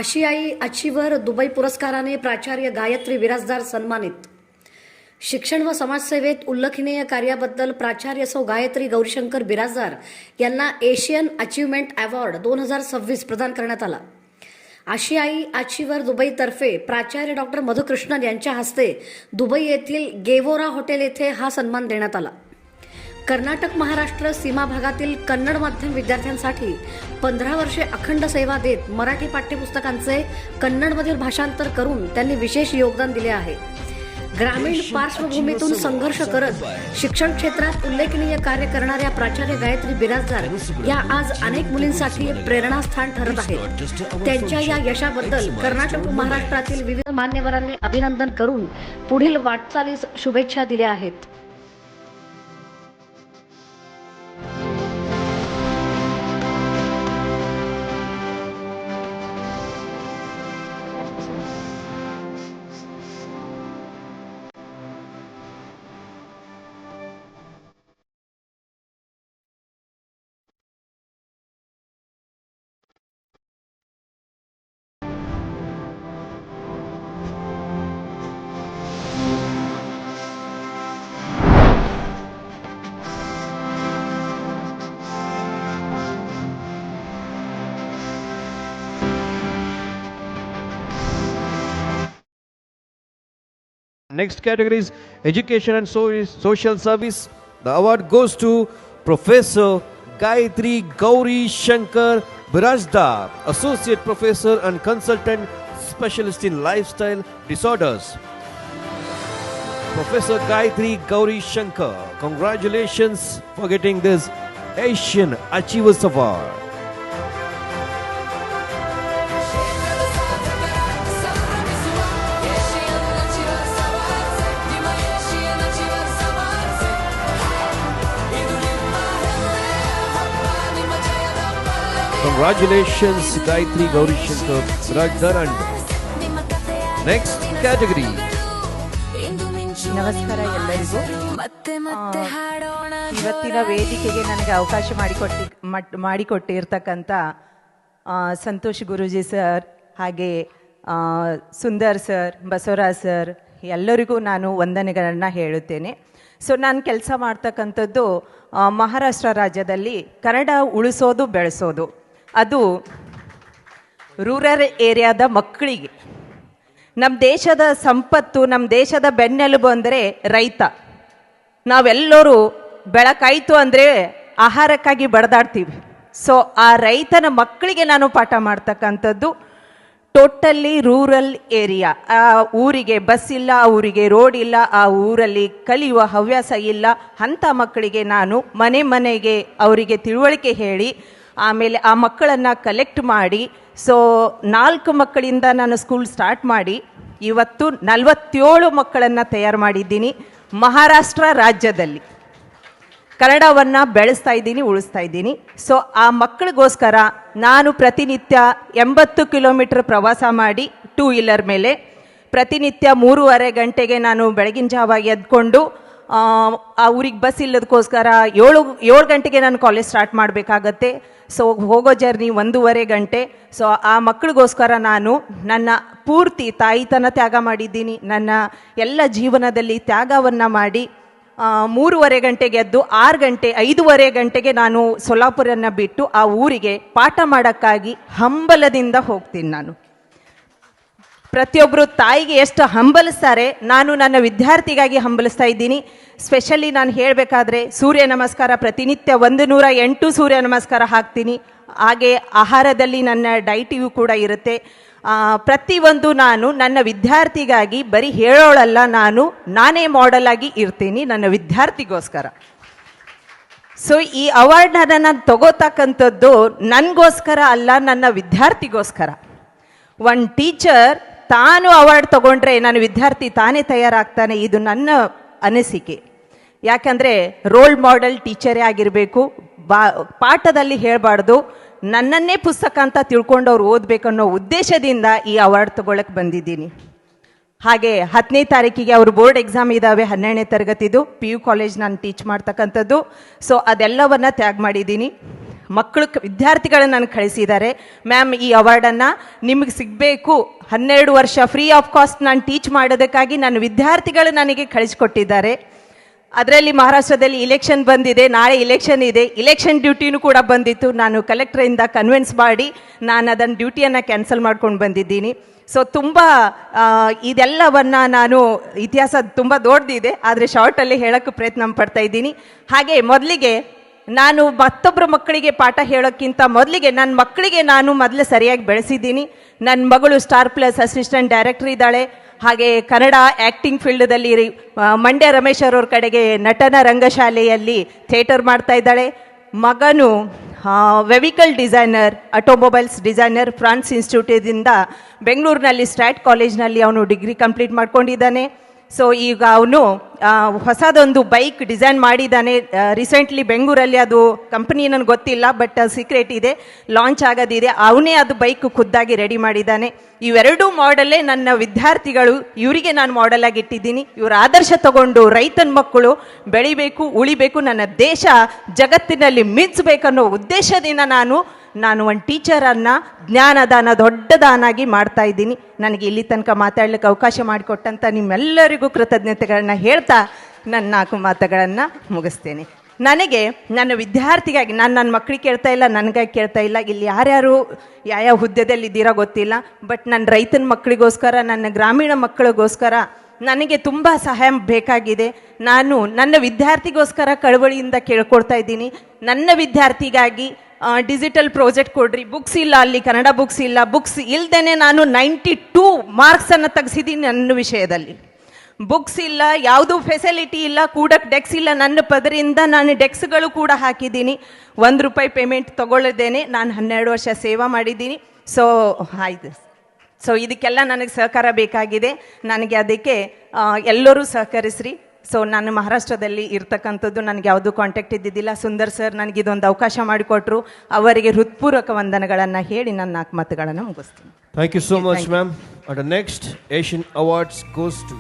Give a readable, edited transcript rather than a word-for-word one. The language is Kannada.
आशियाई अचीवर दुबई पुरस्काराने प्राचार्य गायत्री बिराजदार सन्मानित. शिक्षण व समाजसेवेत उल्लेखनीय कार्याबद्दल प्राचार्य सौ गायत्री गौरीशंकर बिराजदार यांना एशियन अचीवमेंट अवॉर्ड 2026 प्रदान करण्यात आला. आशियाई अचीवर दुबईतर्फे प्राचार्य डॉक्टर मधुकृष्णन यांच्या हस्ते दुबई येथील गेवोरा हॉटेल येथे हा सन्मान देण्यात आला. कर्नाटक महाराष्ट्र सीमा भागातील कन्नड माध्यम विद्यार्थ्यांसाठी 15 वर्षे अखंड सेवा देत मराठी पाठ्यपुस्तकांचे कन्नडमधील भाषांतर करून त्यांनी विशेष योगदान दिले आहे. ग्रामीण पार्श्वभूमीतून संघर्ष करत शिक्षण क्षेत्रात उल्लेखनीय कार्य करणाऱ्या प्राचार्य गायत्री बिराजदार या आज अनेक मुलींसाठी प्रेरणास्थान ठरत आहेत. त्यांच्या या यशाबद्दल कर्नाटक व महाराष्ट्रातील विविध मान्यवरांनी अभिनंदन करून पुढील वाटचालीस शुभेच्छा दिल्या आहेत. Next category is Education and Social Service. The award goes to Professor Gayatri Gauri Shankar Birajdar, Associate Professor and Consultant Specialist in Lifestyle Disorders. Professor Gayatri Gauri Shankar, congratulations for getting this Asian Achievers Award. Congratulations Gayatri Gauri Shankar Birajdar. And next category. ನಮಸ್ಕಾರ ಎಲ್ಲರಿಗೂ. ಇವತ್ತಿನ ವೇದಿಕೆಗೆ ನನಗೆ ಅವಕಾಶ ಮಾಡಿಕೊಟ್ಟಿರ್ತಕ್ಕಂಥ ಸಂತೋಷ್ ಗುರೂಜಿ ಸರ್, ಹಾಗೆ ಸುಂದರ್ ಸರ್, ಬಸವರಾಜ್ ಸರ್ ಎಲ್ಲರಿಗೂ ನಾನು ವಂದನೆಗಳನ್ನು ಹೇಳುತ್ತೇನೆ. ಸೊ ನಾನು ಕೆಲಸ ಮಾಡ್ತಕ್ಕಂಥದ್ದು ಮಹಾರಾಷ್ಟ್ರ ರಾಜ್ಯದಲ್ಲಿ ಕನ್ನಡ ಉಳಿಸೋದು ಬೆಳೆಸೋದು, ಅದು ರೂರಲ್ ಏರಿಯಾದ ಮಕ್ಕಳಿಗೆ. ನಮ್ಮ ದೇಶದ ಸಂಪತ್ತು, ನಮ್ಮ ದೇಶದ ಬೆನ್ನೆಲುಬು ಅಂದರೆ ರೈತ. ನಾವೆಲ್ಲರೂ ಬೆಳಕಾಯಿತು ಅಂದರೆ ಆಹಾರಕ್ಕಾಗಿ ಬಡದಾಡ್ತೀವಿ. ಸೊ ಆ ರೈತನ ಮಕ್ಕಳಿಗೆ ನಾನು ಪಾಠ ಮಾಡ್ತಕ್ಕಂಥದ್ದು ಟೋಟಲಿ ರೂರಲ್ ಏರಿಯಾ. ಆ ಊರಿಗೆ ಬಸ್ ಇಲ್ಲ, ಆ ಊರಿಗೆ ರೋಡ್ ಇಲ್ಲ, ಆ ಊರಲ್ಲಿ ಕಲಿಯುವ ಹವ್ಯಾಸ ಇಲ್ಲ. ಅಂಥ ಮಕ್ಕಳಿಗೆ ನಾನು ಮನೆ ಮನೆಗೆ ಅವರಿಗೆ ತಿಳುವಳಿಕೆ ಹೇಳಿ ಆಮೇಲೆ ಆ ಮಕ್ಕಳನ್ನು ಕಲೆಕ್ಟ್ ಮಾಡಿ, ಸೊ 4 ಮಕ್ಕಳಿಂದ ನಾನು ಸ್ಕೂಲ್ ಸ್ಟಾರ್ಟ್ ಮಾಡಿ ಇವತ್ತು 47 ಮಕ್ಕಳನ್ನು ತಯಾರು ಮಾಡಿದ್ದೀನಿ. ಮಹಾರಾಷ್ಟ್ರ ರಾಜ್ಯದಲ್ಲಿ ಕನ್ನಡವನ್ನು ಬೆಳೆಸ್ತಾ ಇದ್ದೀನಿ, ಉಳಿಸ್ತಾ ಇದ್ದೀನಿ. ಸೊ ಆ ಮಕ್ಕಳಿಗೋಸ್ಕರ ನಾನು ಪ್ರತಿನಿತ್ಯ 80 ಕಿಲೋಮೀಟರ್ ಪ್ರವಾಸ ಮಾಡಿ 2 ವೀಲರ್ ಮೇಲೆ ಪ್ರತಿನಿತ್ಯ 3:30 ಗಂಟೆಗೆ ನಾನು ಬೆಳಗಿನ ಜಾವ ಎದ್ಕೊಂಡು ಆ ಊರಿಗೆ ಬಸ್ ಇಲ್ಲದಕ್ಕೋಸ್ಕರ 7 ಗಂಟೆಗೆ ನಾನು ಕಾಲೇಜ್ ಸ್ಟಾರ್ಟ್ ಮಾಡಬೇಕಾಗತ್ತೆ. ಸೊ ಹೋಗೋ ಜರ್ನಿ 1.5 ಗಂಟೆ. ಸೊ ಆ ಮಕ್ಕಳಿಗೋಸ್ಕರ ನಾನು ನನ್ನ ಪೂರ್ತಿ ತಾಯಿತನ ತ್ಯಾಗ ಮಾಡಿದ್ದೀನಿ. ನನ್ನ ಎಲ್ಲ ಜೀವನದಲ್ಲಿ ತ್ಯಾಗವನ್ನು ಮಾಡಿ 3:30 ಗಂಟೆಗೆ ಎದ್ದು 6 ಗಂಟೆ 5:30 ಗಂಟೆಗೆ ನಾನು ಸೊಲ್ಲಾಪುರನ್ನು ಬಿಟ್ಟು ಆ ಊರಿಗೆ ಪಾಠ ಮಾಡೋಕ್ಕಾಗಿ ಹಂಬಲದಿಂದ ಹೋಗ್ತೀನಿ. ನಾನು ಪ್ರತಿಯೊಬ್ಬರು ತಾಯಿಗೆ ಎಷ್ಟು ಹಂಬಲಿಸ್ತಾರೆ, ನಾನು ನನ್ನ ವಿದ್ಯಾರ್ಥಿಗಾಗಿ ಹಂಬಲಿಸ್ತಾ ಇದ್ದೀನಿ. ಸ್ಪೆಷಲಿ ನಾನು ಹೇಳಬೇಕಾದ್ರೆ ಸೂರ್ಯ ನಮಸ್ಕಾರ ಪ್ರತಿನಿತ್ಯ 108 ಸೂರ್ಯ ನಮಸ್ಕಾರ ಹಾಕ್ತೀನಿ. ಹಾಗೆ ಆಹಾರದಲ್ಲಿ ನನ್ನ ಡೈಟಿಯೂ ಕೂಡ ಇರುತ್ತೆ. ಪ್ರತಿಯೊಂದು ನಾನು ನನ್ನ ವಿದ್ಯಾರ್ಥಿಗಾಗಿ ಬರೀ ಹೇಳೋಳಲ್ಲ, ನಾನೇ ಮಾಡೆಲ್ ಆಗಿ ಇರ್ತೀನಿ ನನ್ನ ವಿದ್ಯಾರ್ಥಿಗೋಸ್ಕರ. ಸೊ ಈ ಅವಾರ್ಡನ್ನು ನಾನು ತಗೋತಕ್ಕಂಥದ್ದು ನನಗೋಸ್ಕರ ಅಲ್ಲ, ನನ್ನ ವಿದ್ಯಾರ್ಥಿಗೋಸ್ಕರ. ಒನ್ ಟೀಚರ್ ತಾನು ಅವಾರ್ಡ್ ತಗೊಂಡ್ರೆ ನನ್ನ ವಿದ್ಯಾರ್ಥಿ ತಾನೇ ತಯಾರಾಗ್ತಾನೆ, ಇದು ನನ್ನ ಅನಿಸಿಕೆ. ಯಾಕಂದರೆ ರೋಲ್ ಮಾಡೆಲ್ ಟೀಚರೇ ಆಗಿರಬೇಕು. ಪಾಠದಲ್ಲಿ ಹೇಳಬಾರ್ದು, ನನ್ನನ್ನೇ ಪುಸ್ತಕ ಅಂತ ತಿಳ್ಕೊಂಡು ಅವ್ರು ಓದಬೇಕನ್ನೋ ಉದ್ದೇಶದಿಂದ ಈ ಅವಾರ್ಡ್ ತಗೊಳ್ಳಕ್ಕೆ ಬಂದಿದ್ದೀನಿ. ಹಾಗೆ 10ನೇ ತಾರೀಕಿಗೆ ಅವರು ಬೋರ್ಡ್ ಎಕ್ಸಾಮ್ ಇದ್ದಾವೆ, 12ನೇ ತರಗತಿದು PU ಕಾಲೇಜ್ ನಾನು ಟೀಚ್ ಮಾಡ್ತಕ್ಕಂಥದ್ದು. ಸೊ ಅದೆಲ್ಲವನ್ನು ತ್ಯಾಗ ಮಾಡಿದ್ದೀನಿ. ವಿದ್ಯಾರ್ಥಿಗಳನ್ನ ನನಗೆ ಕಳಿಸಿದ್ದಾರೆ. ಮ್ಯಾಮ್, ಈ ಅವಾರ್ಡನ್ನು ನಿಮಗೆ ಸಿಗಬೇಕು, 12 ವರ್ಷ ಫ್ರೀ ಆಫ್ ಕಾಸ್ಟ್ ನಾನು ಟೀಚ್ ಮಾಡೋದಕ್ಕಾಗಿ ನನ್ನ ವಿದ್ಯಾರ್ಥಿಗಳು ನನಗೆ ಕಳಿಸ್ಕೊಟ್ಟಿದ್ದಾರೆ. ಅದರಲ್ಲಿ ಮಹಾರಾಷ್ಟ್ರದಲ್ಲಿ ಇಲೆಕ್ಷನ್ ಬಂದಿದೆ, ನಾಳೆ ಇಲೆಕ್ಷನ್ ಇದೆ, ಇಲೆಕ್ಷನ್ ಡ್ಯೂಟಿನೂ ಕೂಡ ಬಂದಿತ್ತು. ನಾನು ಕಲೆಕ್ಟ್ರಿಂದ ಕನ್ವಿನ್ಸ್ ಮಾಡಿ ನಾನು ಅದನ್ನು ಡ್ಯೂಟಿಯನ್ನು ಕ್ಯಾನ್ಸಲ್ ಮಾಡ್ಕೊಂಡು ಬಂದಿದ್ದೀನಿ. ಸೊ ತುಂಬ ಇದೆಲ್ಲವನ್ನು ನಾನು ಇತಿಹಾಸ ತುಂಬ ದೊಡ್ಡದಿದೆ, ಆದರೆ ಶಾರ್ಟಲ್ಲಿ ಹೇಳೋಕ್ಕೆ ಪ್ರಯತ್ನ ಪಡ್ತಾ ಇದ್ದೀನಿ. ಹಾಗೆ ಮೊದಲಿಗೆ ನಾನು ಮತ್ತೊಬ್ಬರ ಮಕ್ಕಳಿಗೆ ಪಾಠ ಹೇಳೋಕ್ಕಿಂತ ಮೊದಲಿಗೆ ನನ್ನ ಮಕ್ಕಳಿಗೆ ನಾನು ಮೊದಲೇ ಸರಿಯಾಗಿ ಬೆಳೆಸಿದ್ದೀನಿ. ನನ್ನ ಮಗಳು ಸ್ಟಾರ್ ಪ್ಲಸ್ ಅಸಿಸ್ಟೆಂಟ್ ಡೈರೆಕ್ಟರ್ ಇದ್ದಾಳೆ. ಹಾಗೆ ಕನ್ನಡ ಆ್ಯಕ್ಟಿಂಗ್ ಫೀಲ್ಡ್ದಲ್ಲಿ ಮಂಡ್ಯ ರಮೇಶ್ ಅವ್ರ ಕಡೆಗೆ ನಟನ ರಂಗಶಾಲೆಯಲ್ಲಿ ಥಿಯೇಟರ್ ಮಾಡ್ತಾ ಇದ್ದಾಳೆ. ಮಗನು vehicle designer, automobiles designer, France ಇನ್ಸ್ಟಿಟ್ಯೂಟಿಂದ ಬೆಂಗಳೂರಿನಲ್ಲಿ ಸ್ಟ್ರಾಟ್ ಕಾಲೇಜ್ನಲ್ಲಿ ಅವನು ಡಿಗ್ರಿ ಕಂಪ್ಲೀಟ್ ಮಾಡ್ಕೊಂಡಿದ್ದಾನೆ. ಸೊ ಈಗ ಅವನು ಹೊಸದೊಂದು ಬೈಕ್ ಡಿಸೈನ್ ಮಾಡಿದ್ದಾನೆ. ರೀಸೆಂಟ್ಲಿ ಬೆಂಗಳೂರಲ್ಲಿ ಅದು ಕಂಪ್ನಿ ನನಗೆ ಗೊತ್ತಿಲ್ಲ, ಬಟ್ ಸೀಕ್ರೆಟ್ ಇದೆ, ಲಾಂಚ್ ಆಗೋದಿದೆ. ಅವನೇ ಅದು ಬೈಕ್ ಖುದ್ದಾಗಿ ರೆಡಿ ಮಾಡಿದ್ದಾನೆ. ಇವೆರಡೂ ಮಾಡೆಲ್ಲೇ ನನ್ನ ವಿದ್ಯಾರ್ಥಿಗಳು, ಇವರಿಗೆ ನಾನು ಮಾಡೆಲ್ ಆಗಿ ಇಟ್ಟಿದ್ದೀನಿ. ಇವರ ಆದರ್ಶ ತಗೊಂಡು ರೈತನ ಮಕ್ಕಳು ಬೆಳಿಬೇಕು, ಉಳಿಬೇಕು, ನನ್ನ ದೇಶ ಜಗತ್ತಿನಲ್ಲಿ ಮಿಂಚಬೇಕನ್ನೋ ಉದ್ದೇಶದಿಂದ ನಾನು ಒಂದು ಟೀಚರನ್ನು ಜ್ಞಾನದಾನ ದೊಡ್ಡ ದಾನಾಗಿ ಮಾಡ್ತಾ ಇದ್ದೀನಿ. ನನಗೆ ಇಲ್ಲಿ ತನಕ ಮಾತಾಡ್ಲಿಕ್ಕೆ ಅವಕಾಶ ಮಾಡಿಕೊಟ್ಟಂಥ ನಿಮ್ಮೆಲ್ಲರಿಗೂ ಕೃತಜ್ಞತೆಗಳನ್ನ ಹೇಳ್ತಾ ನನ್ನ 4 ಮಾತುಗಳನ್ನು ಮುಗಿಸ್ತೇನೆ. ನನಗೆ ನನ್ನ ವಿದ್ಯಾರ್ಥಿಗಾಗಿ, ನಾನು ನನ್ನ ಮಕ್ಕಳಿಗೆ ಕೇಳ್ತಾ ಇಲ್ಲ, ನನಗಾಗಿ ಕೇಳ್ತಾ ಇಲ್ಲ, ಇಲ್ಲಿ ಯಾರ್ಯಾರು ಯಾವ ಹುದ್ದೆದಲ್ಲಿ ಇದ್ದೀರೋ ಗೊತ್ತಿಲ್ಲ, ಬಟ್ ನನ್ನ ರೈತನ ಮಕ್ಕಳಿಗೋಸ್ಕರ, ನನ್ನ ಗ್ರಾಮೀಣ ಮಕ್ಕಳಿಗೋಸ್ಕರ ನನಗೆ ತುಂಬ ಸಹಾಯ ಬೇಕಾಗಿದೆ. ನಾನು ನನ್ನ ವಿದ್ಯಾರ್ಥಿಗೋಸ್ಕರ ಕಳವಳಿಯಿಂದ ಕೇಳ್ಕೊಳ್ತಾ ಇದ್ದೀನಿ. ನನ್ನ ವಿದ್ಯಾರ್ಥಿಗಾಗಿ ಡಿಜಿಟಲ್ ಪ್ರಾಜೆಕ್ಟ್ ಕೊಡ್ರಿ, ಬುಕ್ಸ್ ಇಲ್ಲ, ಅಲ್ಲಿ ಕನ್ನಡ ಬುಕ್ಸ್ ಇಲ್ಲ, ಬುಕ್ಸ್ ಇಲ್ದೇನೆ ನಾನು 92 ಮಾರ್ಕ್ಸನ್ನು ತೆಗೆಸಿದ್ದೀನಿ. ನನ್ನ ವಿಷಯದಲ್ಲಿ ಬುಕ್ಸ್ ಇಲ್ಲ, ಯಾವುದೂ ಫೆಸಿಲಿಟಿ ಇಲ್ಲ, ಕೂಡಕ್ಕೆ ಡೆಕ್ಸ್ ಇಲ್ಲ. ನನ್ನ ಪದರಿಂದ ನಾನು ಡೆಕ್ಸ್ಗಳು ಕೂಡ ಹಾಕಿದ್ದೀನಿ. ₹1 ಪೇಮೆಂಟ್ ತಗೊಳ್ಳದೇನೆ ನಾನು 12 ವರ್ಷ ಸೇವಾ ಮಾಡಿದ್ದೀನಿ. ಸೊ ಆಯ್ತು. ಸೊ ಇದಕ್ಕೆಲ್ಲ ನನಗೆ ಸಹಕಾರ ಬೇಕಾಗಿದೆ. ನನಗೆ ಅದಕ್ಕೆ ಎಲ್ಲರೂ ಸಹಕರಿಸ್ರಿ. ಸೊ ನಾನು ಮಹಾರಾಷ್ಟ್ರದಲ್ಲಿ ಇರ್ತಕ್ಕಂಥದ್ದು ನನಗೆ ಯಾವುದೂ ಕಾಂಟ್ಯಾಕ್ಟ್ ಇದ್ದಿದ್ದಿಲ್ಲ. ಸುಂದರ್ ಸರ್ ನನಗಿದೊಂದು ಅವಕಾಶ ಮಾಡಿಕೊಟ್ರು. ಅವರಿಗೆ ಹೃತ್ಪೂರ್ವಕ ವಂದನೆಗಳನ್ನು ಹೇಳಿ ನನ್ನ 4 ಮಾತುಗಳನ್ನು ಮುಗಿಸ್ತೀನಿ. Thank you so much, ma'am. And the next Asian Awards goes to